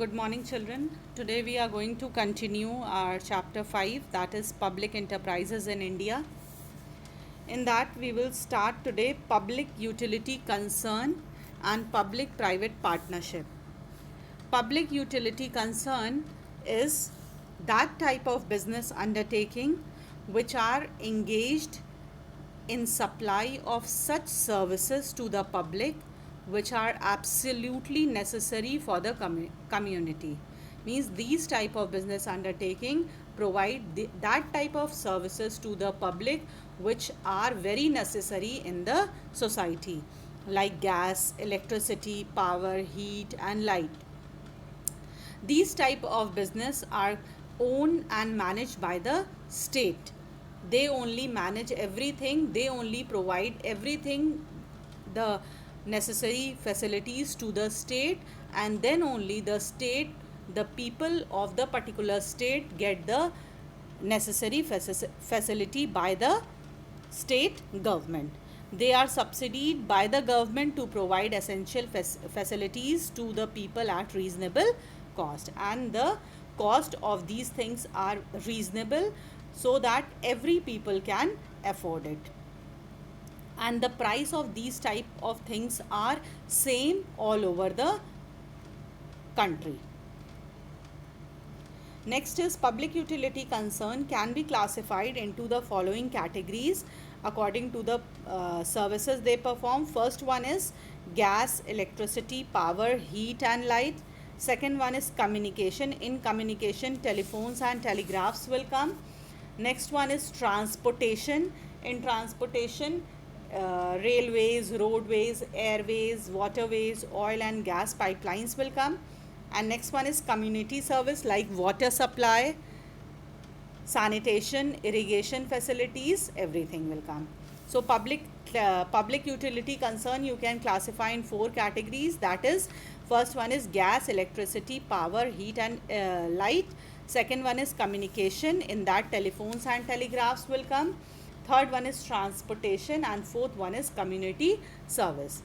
Good morning, children. Today we are going to continue our chapter 5, that is Public Enterprises in India. In that, we will start today Public Utility Concern and Public Private Partnership. Public utility concern is that type of business undertaking which are engaged in supply of such services to the public which are absolutely necessary for the community. Means these type of business undertaking provide that type of services to the public which are very necessary in the society, like gas, electricity, power, heat and light. These type of business are owned and managed by the state. They only manage everything, they only provide everything, the necessary facilities to the state, and then only the state, the people of the particular state get the necessary facility by the state government. They are subsidized by the government to provide essential facilities to the people at reasonable cost, and the cost of these things are reasonable so that every people can afford it, and the price of these type of things are same all over the country. Next is public utility concern can be classified into the following categories according to the services they perform. First one is gas, electricity, power, heat and light. Second one is communication. In communication, telephones and telegraphs will come. Next one is transportation. In transportation, railways, roadways, airways, waterways, oil and gas pipelines will come. And next one is community service like water supply, sanitation, irrigation facilities, everything will come. So public utility concern you can classify in 4 categories. That is, first one is gas, electricity, power, heat and light. Second one is communication. In that, telephones and telegraphs will come. Third one is transportation, and fourth one is community service.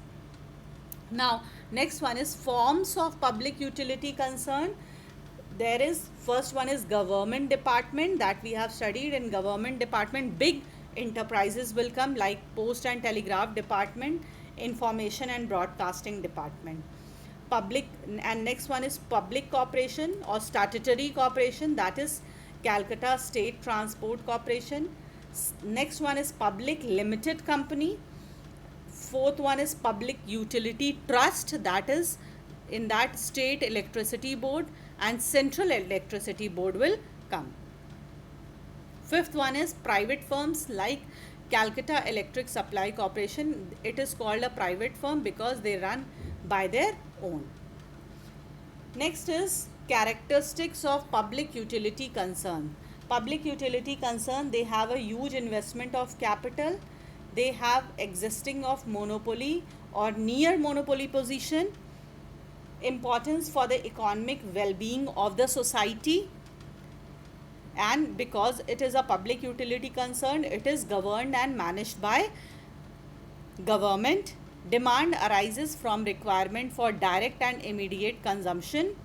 Now, next one is forms of public utility concern. There is, first one is government department that we have studied. In government department, big enterprises will come like post and telegraph department, information and broadcasting department. Public, and next one is public corporation or statutory corporation, that is Calcutta State Transport Corporation. Next one is public limited company. Fourth one is public utility trust, that is in that state electricity board and central electricity board will come. Fifth one is private firms like Calcutta Electric Supply Corporation. It is called a private firm because they run by their own. Next is characteristics of public utility concern. Public utility concern, they have a huge investment of capital. They have existing of monopoly or near monopoly position, importance for the economic well-being of the society, and because it is a public utility concern, it is governed and managed by government. Demand arises from requirement for direct and immediate consumption.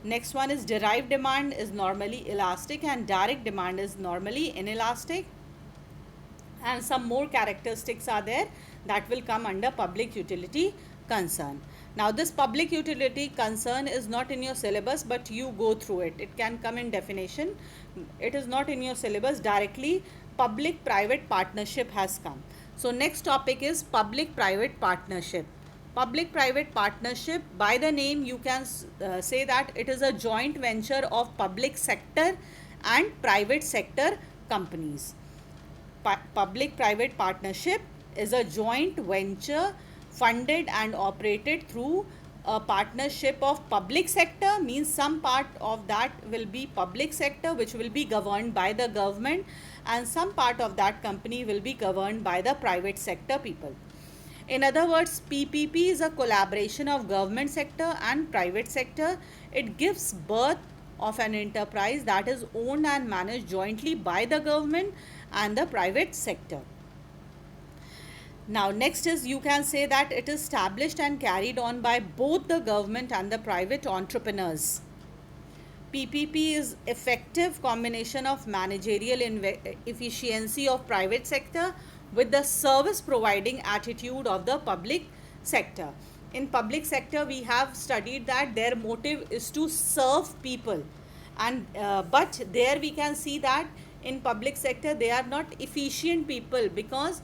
Next one is derived demand is normally elastic and direct demand is normally inelastic. And some more characteristics are there that will come under public utility concern. Now, this public utility concern is not in your syllabus, but you go through it. It can come in definition. It is not in your syllabus directly. Public private partnership has come. So next topic is public private partnership. Public private partnership, by the name you can say that it is a joint venture of public sector and private sector companies. Public private partnership is a joint venture funded and operated through a partnership of public sector, means some part of that will be public sector which will be governed by the government, and some part of that company will be governed by the private sector people. In other words, PPP is a collaboration of government sector and private sector. It gives birth of an enterprise that is owned and managed jointly by the government and the private sector. Now, next is, you can say that it is established and carried on by both the government and the private entrepreneurs. PPP is effective combination of managerial efficiency of private sector with the service providing attitude of the public sector. In public sector, we have studied that their motive is to serve people, and but there we can see that in public sector they are not efficient people, because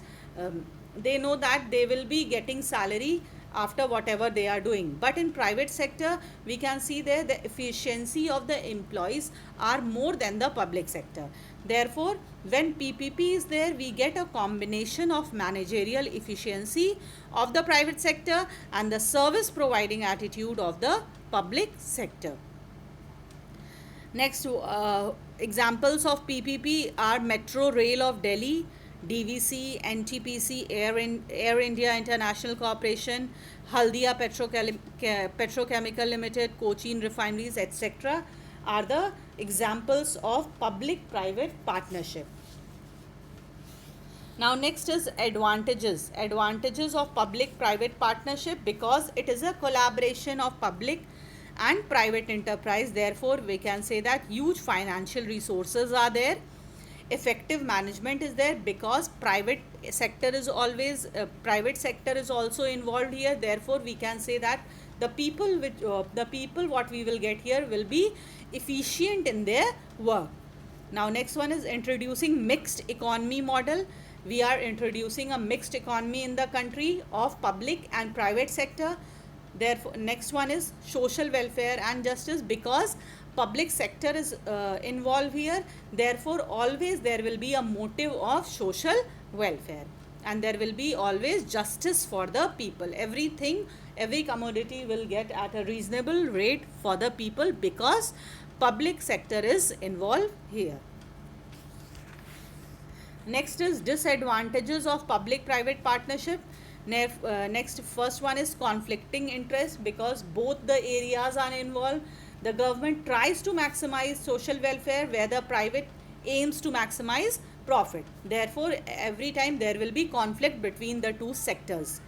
they know that they will be getting salary after whatever they are doing. But in private sector, we can see there the efficiency of the employees are more than the public sector. Therefore, when PPP is there, we get a combination of managerial efficiency of the private sector and the service providing attitude of the public sector. Next, examples of PPP are Metro Rail of Delhi, DVC, NTPC, Air India International Corporation, Haldia Petrochemical Limited, Cochin Refineries, etc. are the examples of public-private partnership. Now next is advantages. Advantages of public-private partnership, because it is a collaboration of public and private enterprise. Therefore, we can say that huge financial resources are there. Effective management is there, because private sector is always private sector is also involved here. Therefore, we can say that the people what we will get here will be efficient in their work. Now next one is introducing mixed economy model. We are introducing a mixed economy in the country of public and private sector. Therefore, next one is social welfare and justice, because public sector is involved here. Therefore, always there will be a motive of social welfare, and there will be always justice for the people. Every commodity will get at a reasonable rate for the people, because public sector is involved here. Next is disadvantages of public-private partnership. Next, first one is conflicting interest, because both the areas are involved. The government tries to maximize social welfare, where the private aims to maximize profit. Therefore, every time there will be conflict between the two sectors.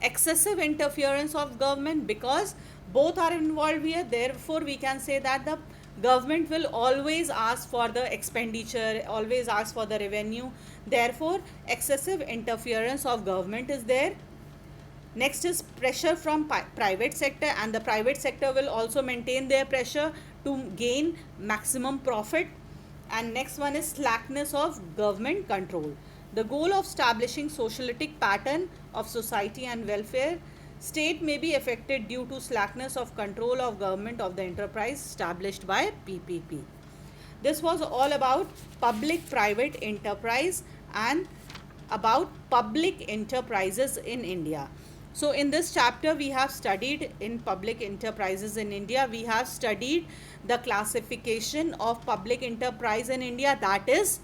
Excessive interference of government, because both are involved here. Therefore, we can say that the government will always ask for the expenditure, always ask for the revenue. Therefore, excessive interference of government is there. Next is pressure from private sector, and the private sector will also maintain their pressure to gain maximum profit. And next one is slackness of government control. The goal of establishing socialistic pattern of society and welfare state may be affected due to slackness of control of government of the enterprise established by PPP. This was all about public-private enterprise and about public enterprises in India. So in this chapter we have studied in public enterprises in India, we have studied the classification of public enterprise in India, that is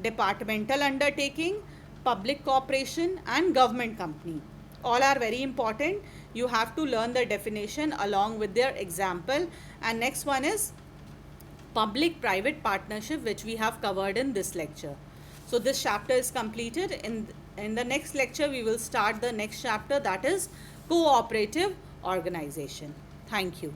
departmental undertaking, public corporation and government company. All are very important. You have to learn the definition along with their example. And next one is public-private partnership, which we have covered in this lecture. So this chapter is completed. In the next lecture, we will start the next chapter, that is cooperative organization. Thank you.